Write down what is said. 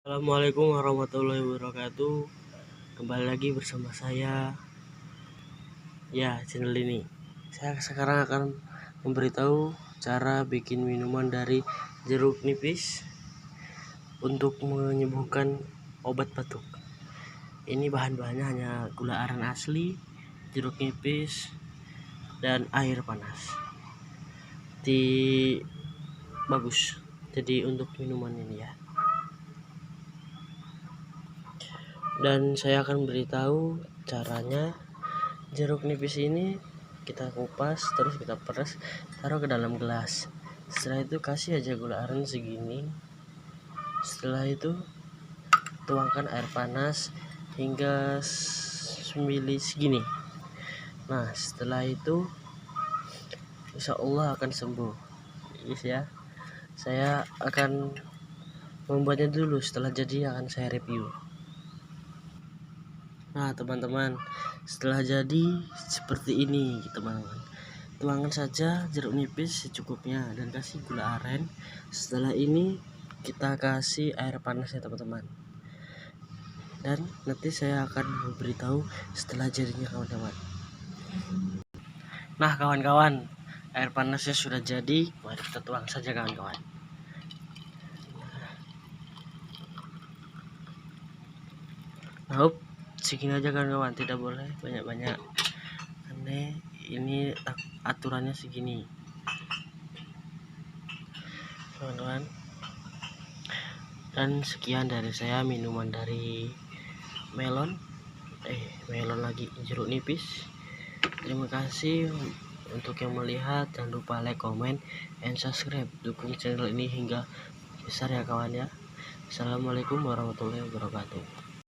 Assalamualaikum warahmatullahi wabarakatuh. Kembali lagi bersama saya, channel ini. Saya sekarang akan memberitahu cara bikin minuman dari jeruk nipis untuk menyembuhkan obat batuk. Ini bahan-bahannya hanya gula aren asli, jeruk nipis, dan air panas. Bagus. Jadi untuk minuman ini ya. Dan saya akan beritahu caranya. Jeruk nipis ini kita kupas, terus kita peras, taruh ke dalam gelas. Setelah itu kasih aja gula aren segini. Setelah itu tuangkan air panas hingga semili segini. Nah, setelah itu insya Allah akan sembuh. Ya, saya akan membuatnya dulu, setelah jadi akan saya review. Nah teman-teman, setelah jadi seperti ini teman-teman, tuangkan saja jeruk nipis secukupnya dan kasih gula aren. Setelah ini kita kasih air panas ya teman-teman, dan nanti saya akan memberitahu setelah jadinya kawan-kawan. Nah kawan-kawan, air panasnya sudah jadi. Mari kita tuang saja kawan-kawan. Nah, segini aja kawan-kawan, tidak boleh banyak-banyak. Aneh, ini aturannya segini kawan-kawan. Dan sekian dari saya, minuman dari melon lagi jeruk nipis. Terima kasih untuk yang melihat. Jangan lupa like, comment, and subscribe. Dukung channel ini hingga besar ya kawan ya. Assalamualaikum warahmatullahi wabarakatuh.